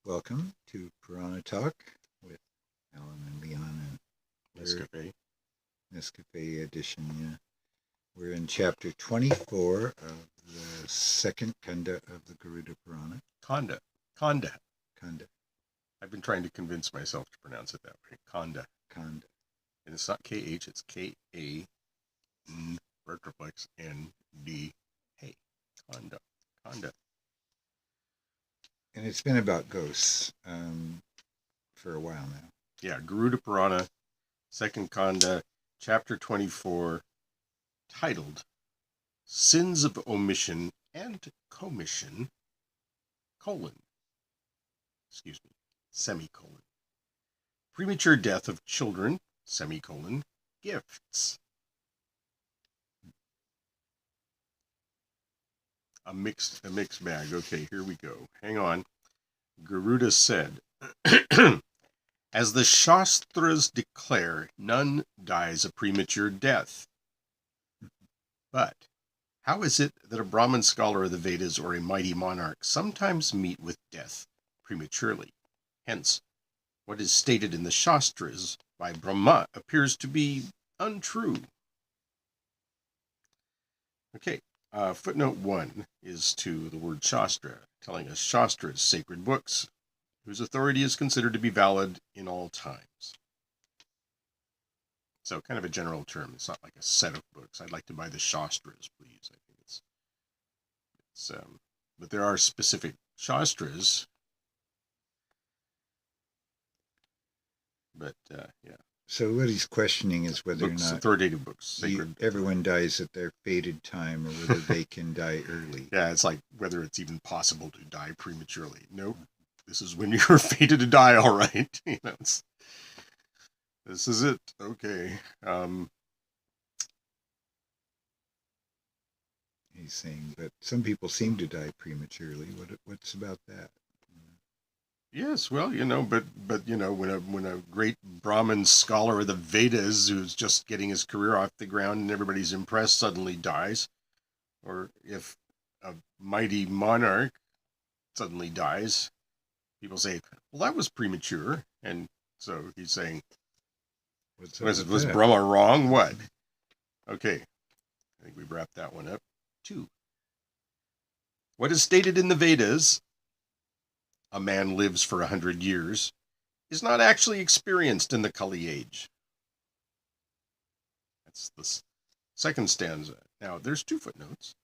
Welcome to Purana Talk with Alan and Leon and Nescafe. Nescafe edition. Yeah, we're in chapter 24 of the second Kanda of the Garuda Purana. Kanda. Kanda. I've been trying to convince myself to pronounce it that way. Kanda. Kanda. And it's not KH, it's KA ND. Hey, Kanda. And it's been about ghosts for a while now. Yeah, Garuda Purana, second Kanda, chapter 24, titled Sins of Omission and Commission, semicolon. Premature death of children, semicolon, gifts. A mixed bag. Okay, here we go. Hang on. Garuda said, as the Shastras declare, none dies a premature death. But how is it that a Brahmin scholar of the Vedas or a mighty monarch sometimes meet with death prematurely? Hence, what is stated in the Shastras by Brahma appears to be untrue. Okay. Footnote 1 is to the word Shastra, telling us Shastras, sacred books, whose authority is considered to be valid in all times. So kind of a general term. It's not like a set of books. I'd like to buy the Shastras, please. I think it's but there are specific Shastras. But, yeah. So what he's questioning is whether books, or not authoritative books, sacred. Everyone dies at their fated time, or whether they can die early. Yeah, it's like whether it's even possible to die prematurely. Nope, this is when you're fated to die. All right, this is it. Okay. He's saying, but some people seem to die prematurely. What's about that? Yes, well, but when a great Brahmin scholar of the Vedas who's just getting his career off the ground and everybody's impressed suddenly dies, or if a mighty monarch suddenly dies, people say, well, that was premature. And so he's saying, was Brahma wrong? What? Okay, I think we've wrapped that one up. 2. What is stated in the Vedas, a man lives for 100 years, is not actually experienced in the Kali age. That's the second stanza. Now, there's 2 footnotes.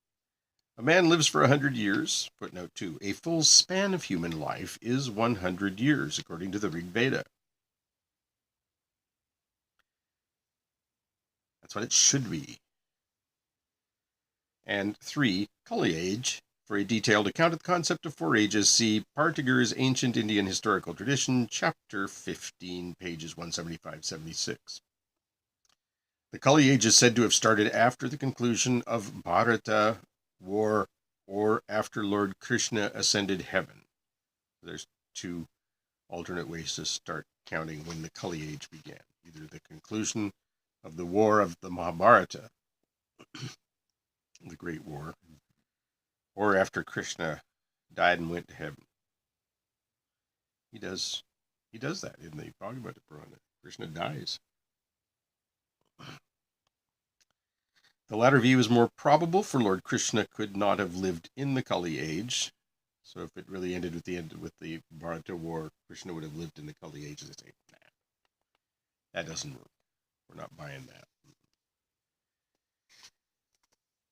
A man lives for 100 years, footnote 2. A full span of human life is 100 years, according to the Rig Veda. That's what it should be. And 3, Kali age. For a detailed account of the concept of 4 ages, see Partager's Ancient Indian Historical Tradition, chapter 15, pages 175-76. The Kali age is said to have started after the conclusion of Bharata war or after Lord Krishna ascended heaven. There's 2 alternate ways to start counting when the Kali age began. Either the conclusion of the war of the Mahabharata, the Great War, or after Krishna died and went to heaven. He does that in the Bhagavata Purana. Krishna dies. The latter view is more probable, for Lord Krishna could not have lived in the Kali age. So if it really ended with the Bharata war, Krishna would have lived in the Kali age. They say, nah, that doesn't work. We're not buying that.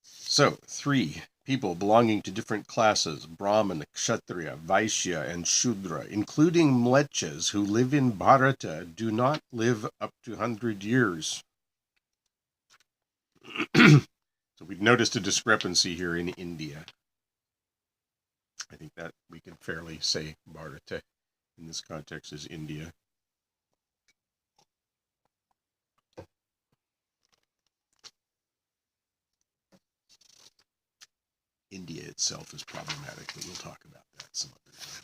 So 3. People belonging to different classes, Brahman, Kshatriya, Vaishya, and Shudra, including Mlechas who live in Bharata, do not live up to 100 years. So we've noticed a discrepancy here in India. I think that we can fairly say Bharata in this context is India. India itself is problematic, but we'll talk about that some other time.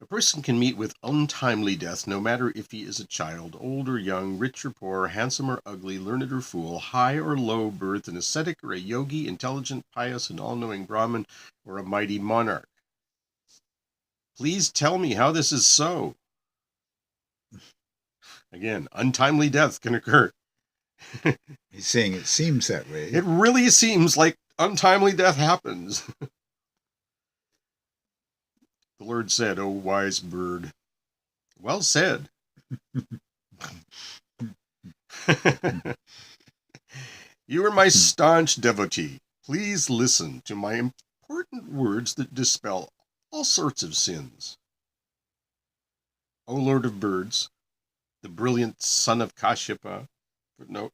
A person can meet with untimely death no matter if he is a child, old or young, rich or poor, handsome or ugly, learned or fool, high or low birth, an ascetic or a yogi, intelligent, pious, and all-knowing Brahmin, or a mighty monarch. Please tell me how this is so. Again, untimely death can occur. He's saying it seems that way. It really seems like untimely death happens. The Lord said, "O wise bird." Well said. You are my staunch devotee. Please listen to my important words that dispel all sorts of sins. O Lord of birds, the brilliant son of Kashyapa, footnote,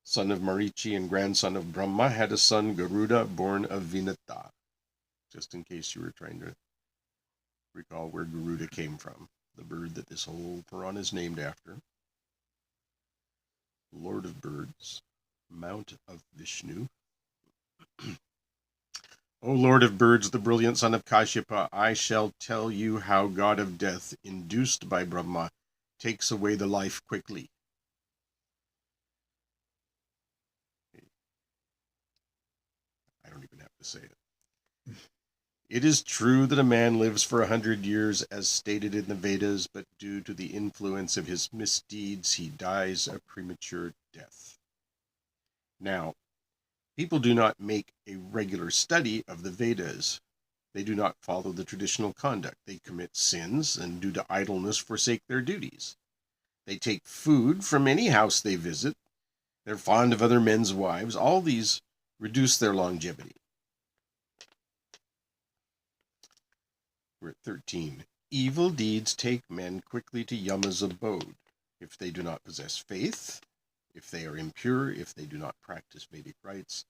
son of Marichi and grandson of Brahma, had a son, Garuda, born of Vinata. Just in case you were trying to recall where Garuda came from, the bird that this whole Purana is named after. Lord of birds, mount of Vishnu. O Lord of birds, the brilliant son of Kashyapa, I shall tell you how God of death, induced by Brahma, takes away the life quickly. I don't even have to say it. It is true that a man lives for 100 years as stated in the Vedas, but due to the influence of his misdeeds, he dies a premature death. Now, people do not make a regular study of the Vedas. They do not follow the traditional conduct. They commit sins and due to idleness forsake their duties. They take food from any house they visit. They're fond of other men's wives. All these reduce their longevity. We're at 13. Evil deeds take men quickly to Yama's abode. If they do not possess faith, if they are impure, if they do not practice Vedic rites,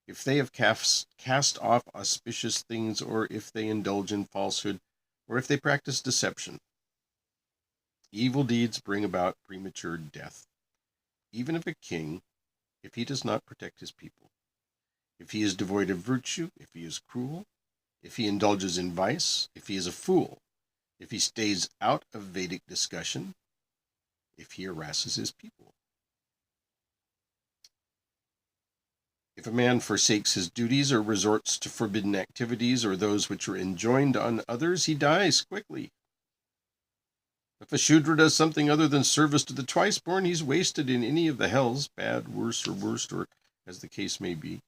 if they have cast off auspicious things, or if they indulge in falsehood, or if they practice deception. Evil deeds bring about premature death. Even if a king, if he does not protect his people, if he is devoid of virtue, if he is cruel, if he indulges in vice, if he is a fool, if he stays out of Vedic discussion, if he harasses his people. If a man forsakes his duties or resorts to forbidden activities or those which are enjoined on others, he dies quickly. If a Shudra does something other than service to the twice-born, he's wasted in any of the hells, bad, worse, or worst, or as the case may be.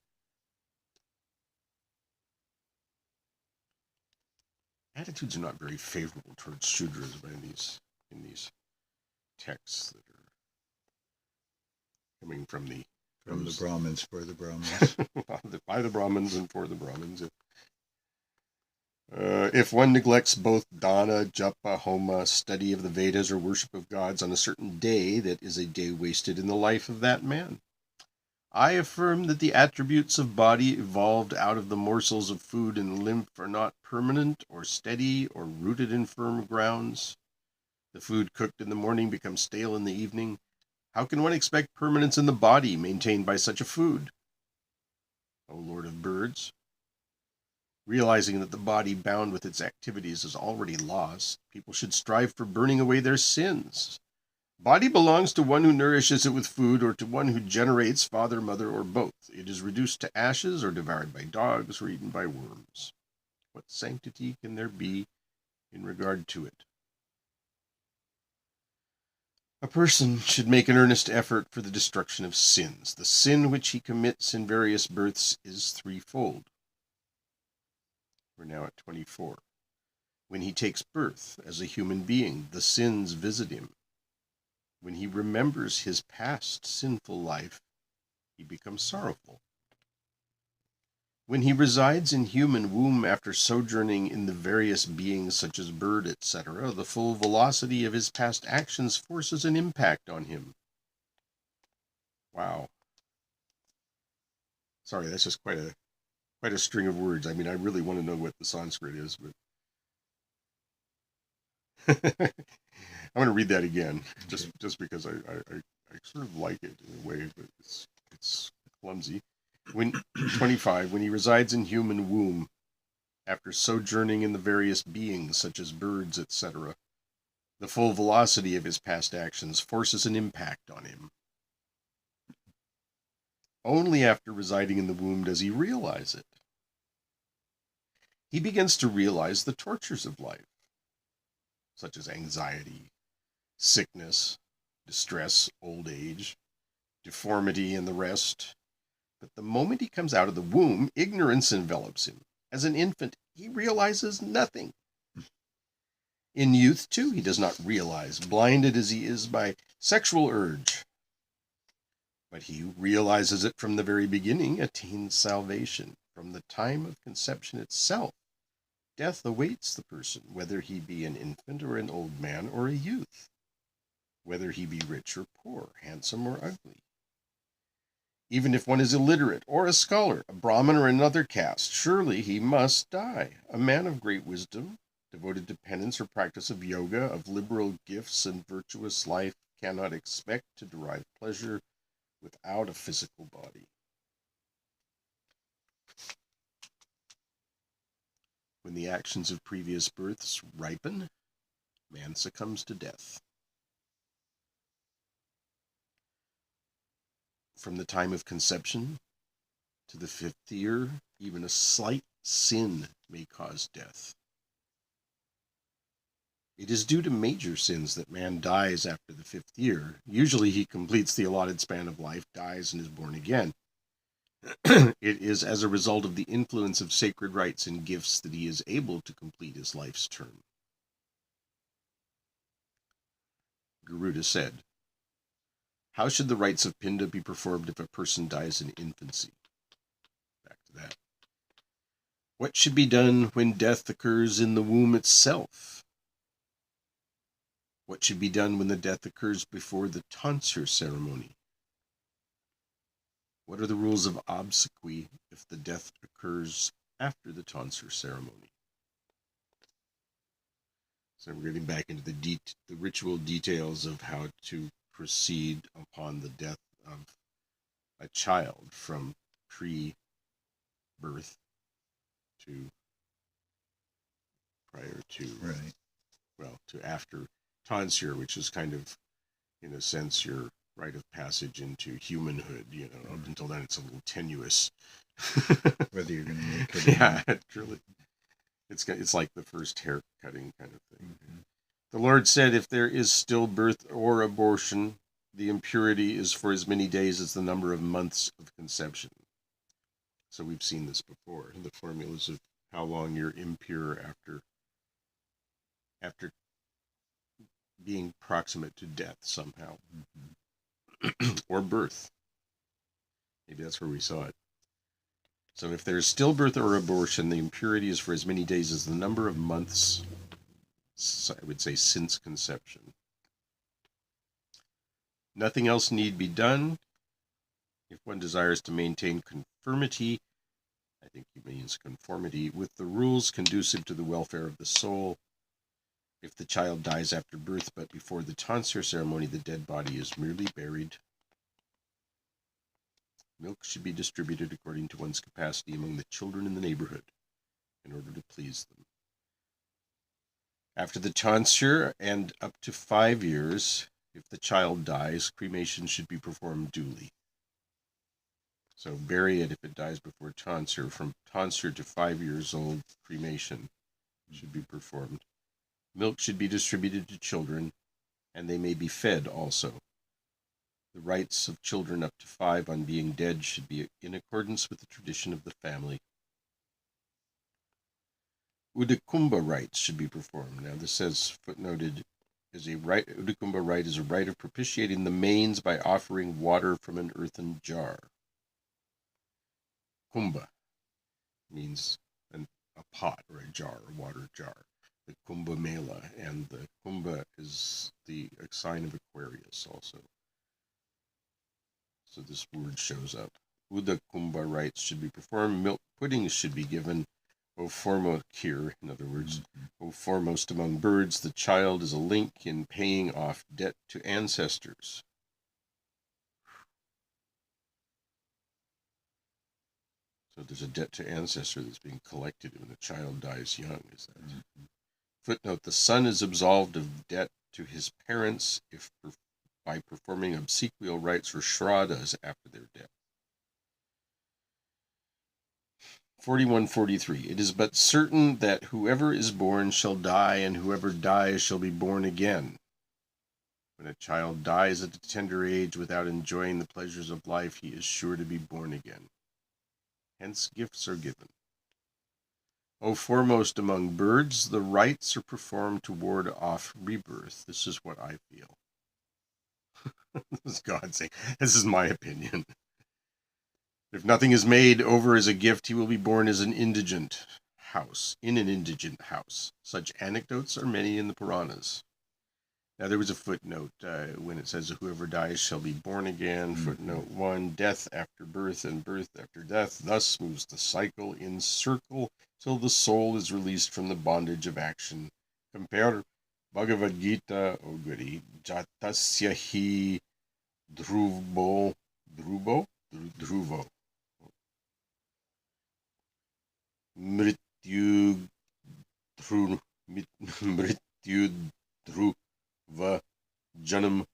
Attitudes are not very favorable towards Shudras in these texts that are coming from the Brahmins for the Brahmins. by the Brahmins and for the Brahmins. If one neglects both dana, japa, homa, study of the Vedas, or worship of gods on a certain day, that is a day wasted in the life of that man. I affirm that the attributes of body evolved out of the morsels of food and lymph are not permanent or steady or rooted in firm grounds. The food cooked in the morning becomes stale in the evening. How can one expect permanence in the body maintained by such a food? O Lord of birds, realizing that the body bound with its activities is already lost, people should strive for burning away their sins. Body belongs to one who nourishes it with food or to one who generates father, mother, or both. It is reduced to ashes or devoured by dogs or eaten by worms. What sanctity can there be in regard to it? A person should make an earnest effort for the destruction of sins. The sin which he commits in various births is threefold. We're now at 24. When he takes birth as a human being, the sins visit him. When he remembers his past sinful life, he becomes sorrowful. When he resides in human womb after sojourning in the various beings such as bird, etc., the full velocity of his past actions forces an impact on him. Wow. Sorry, that's just quite a string of words. I mean, I really want to know what the Sanskrit is, but I'm going to read that again, just because I sort of like it in a way, but it's clumsy. 25, when he resides in human womb, after sojourning in the various beings, such as birds, etc., the full velocity of his past actions forces an impact on him. Only after residing in the womb does he realize it. he begins to realize the tortures of life, such as anxiety, sickness, distress, old age, deformity, and the rest. But the moment he comes out of the womb, ignorance envelops him. As an infant, he realizes nothing. In youth, too, he does not realize, blinded as he is by sexual urge. But he who realizes it from the very beginning attains salvation. From the time of conception itself, death awaits the person, whether he be an infant or an old man or a youth, whether he be rich or poor, handsome or ugly. Even if one is illiterate or a scholar, a Brahmin or another caste, surely he must die. A man of great wisdom, devoted to penance or practice of yoga, of liberal gifts and virtuous life, cannot expect to derive pleasure without a physical body. When the actions of previous births ripen, man succumbs to death. From the time of conception to the 5th year, even a slight sin may cause death. It is due to major sins that man dies after the 5th year. Usually he completes the allotted span of life, dies, and is born again. It is as a result of the influence of sacred rites and gifts that he is able to complete his life's term. Garuda said, "How should the rites of Pinda be performed if a person dies in infancy?" Back to that. What should be done when death occurs in the womb itself? What should be done when the death occurs before the tonsure ceremony? What are the rules of obsequy if the death occurs after the tonsure ceremony? So we're getting back into the ritual details of how to proceed upon the death of a child from pre-birth to prior to, Right. well, to after tonsure, which is kind of, in a sense, your rite of passage into humanhood. Up until then it's a little tenuous. Whether you're going to make it. Yeah, truly. It's like the first hair cutting kind of thing. Mm-hmm. The Lord said, if there is stillbirth or abortion, the impurity is for as many days as the number of months of conception. So we've seen this before, the formulas of how long you're impure after being proximate to death somehow. Mm-hmm. Or birth. Maybe that's where we saw it. So if there's stillbirth or abortion, the impurity is for as many days as the number of months, I would say, since conception. Nothing else need be done. If one desires to maintain conformity, I think he means conformity, with the rules conducive to the welfare of the soul. If the child dies after birth but before the tonsure ceremony, the dead body is merely buried. Milk should be distributed according to one's capacity among the children in the neighborhood in order to please them. After the tonsure and up to 5 years, if the child dies, cremation should be performed duly. So bury it if it dies before tonsure. From tonsure to 5 years old, cremation should be performed. Milk should be distributed to children, and they may be fed also. The rights of children up to 5 on being dead should be in accordance with the tradition of the family. Udakumbha rites should be performed. Now this says, footnoted, Udakumbha rite is a rite of propitiating the mains by offering water from an earthen jar. Kumbha means a pot or a jar, a water jar. The Kumbha Mela, and the Kumbha is the sign of Aquarius also. So this word shows up. Udakumbha rites should be performed. Milk puddings should be given. O Formokir, in other words, O foremost among birds, the child is a link in paying off debt to ancestors. So there's a debt to ancestor that's being collected when a child dies young. Is that? Mm-hmm. Footnote, the son is absolved of debt to his parents if by performing obsequial rites or shraddhas after their death. 41:43. It is but certain that whoever is born shall die, and whoever dies shall be born again. When a child dies at a tender age without enjoying the pleasures of life, he is sure to be born again. Hence gifts are given. O foremost among birds, the rites are performed to ward off rebirth. This is what I feel. This is God saying, this is my opinion. If nothing is made over as a gift, he will be born as an indigent house, in an indigent house. Such anecdotes are many in the Puranas. Now, there was a footnote when it says, whoever dies shall be born again. Footnote 1, death after birth and birth after death. Thus moves the cycle in circle till the soul is released from the bondage of action. Compare Bhagavad Gita, O goody, Jatasya hi dhruvo, mrityu dhruva janam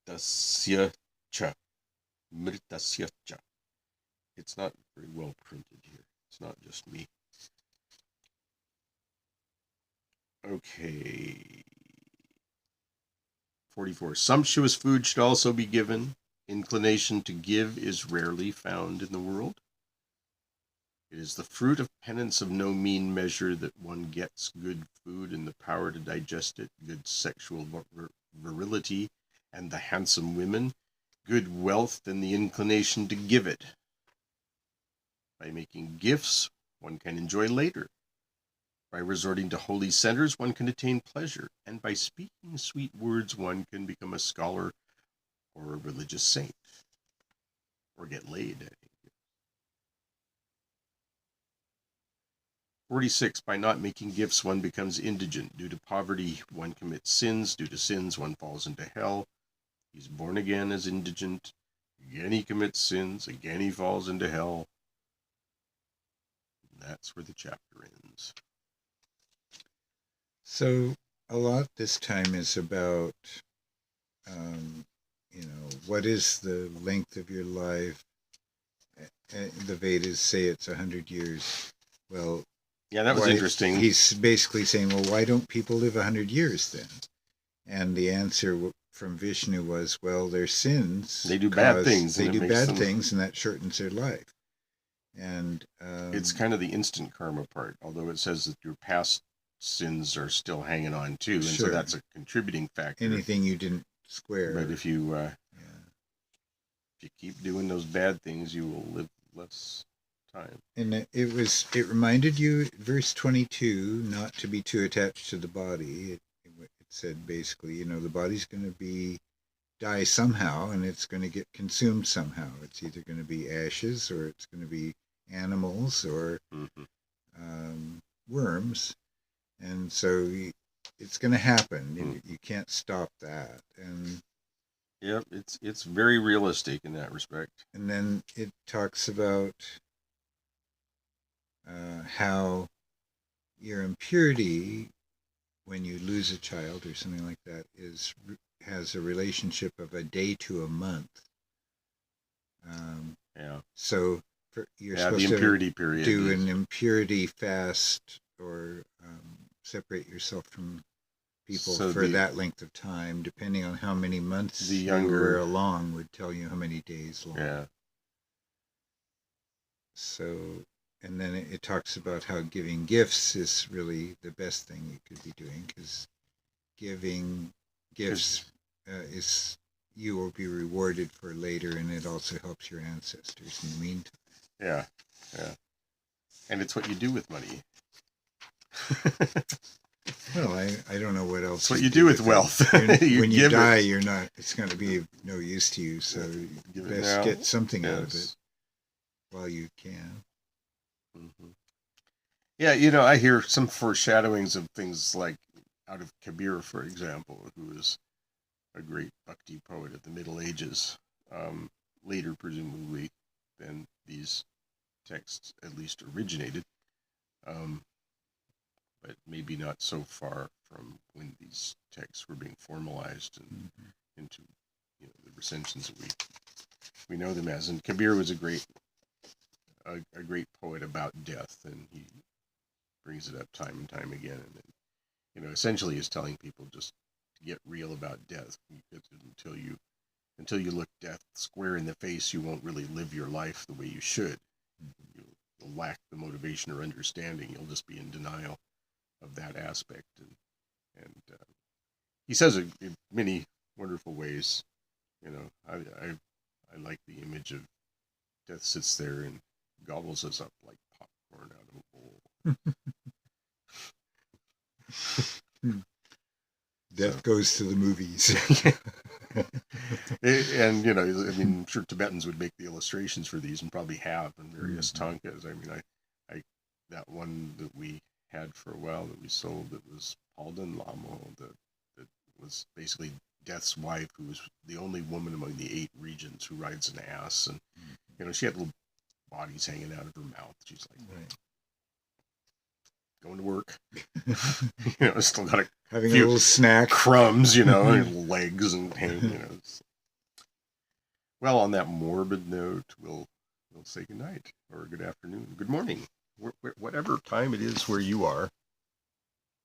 mritasya cha. It's not very well printed here. It's not just me. Okay. 44. Sumptuous food should also be given. Inclination to give is rarely found in the world. It is the fruit of penance of no mean measure that one gets good food and the power to digest it, good sexual virility and the handsome women, good wealth and the inclination to give it. By making gifts, one can enjoy later. By resorting to holy centers, one can attain pleasure, and by speaking sweet words, one can become a scholar or a religious saint, or get laid. 46. By not making gifts, one becomes indigent. Due to poverty, one commits sins. Due to sins, one falls into hell. He's born again as indigent. Again he commits sins. Again he falls into hell. And that's where the chapter ends. So a lot this time is about, what is the length of your life? The Vedas say it's 100 years. Well, yeah, that was interesting. He's basically saying, well, why don't people live 100 years then? And the answer from Vishnu was, well, their sins. They do bad things. They do bad things, and that shortens their life. And it's kind of the instant karma part, although it says that your past sins are still hanging on too, and so that's a contributing factor. Anything you didn't square. But if you keep doing those bad things, you will live less time. And it reminded you, verse 22, not to be too attached to the body. It said basically, the body's going to die somehow, and it's going to get consumed somehow. It's either going to be ashes, or it's going to be animals, or worms. And so it's going to happen. You can't stop that. And yep, it's very realistic in that respect. And then it talks about how your impurity, when you lose a child or something like that, has a relationship of a day to a month. So you're supposed the impurity period to do an impurity fast, or separate yourself from people for that length of time, depending on how many months you were along, would tell you how many days long. Yeah. So, and then it talks about how giving gifts is really the best thing you could be doing, because giving gifts you will be rewarded for later, and it also helps your ancestors in the meantime. Yeah. And it's what you do with money. Well, I don't know what else. It's what you do with wealth. When you die, it's going to be of no use to you, so you best get something out of it while you can. Mm-hmm. Yeah, I hear some foreshadowings of things like out of Kabir, for example, who is a great bhakti poet of the Middle Ages, later presumably than these texts at least originated, but maybe not so far from when these texts were being formalized and into the recensions that we know them as. And Kabir was a great a great poet about death, and he brings it up time and time again. And essentially is telling people just to get real about death. Until you look death square in the face, you won't really live your life the way you should. You'll lack the motivation or understanding. You'll just be in denial of that aspect. And he says it in many wonderful ways. I like the image of death sits there and gobbles us up like popcorn out of a bowl. Death goes to the movies. And I'm sure Tibetans would make the illustrations for these, and probably have in various tankas. I that one that we had for a while that we sold, that was Palden Lamo, that was basically Death's wife, who was the only woman among the 8 regions who rides an ass, and she had little bodies hanging out of her mouth. She's like, right, going to work, still got having a little snack, crumbs, and legs and hang, Well, on that morbid note, we'll say good night, or good afternoon, good morning, whatever time it is where you are.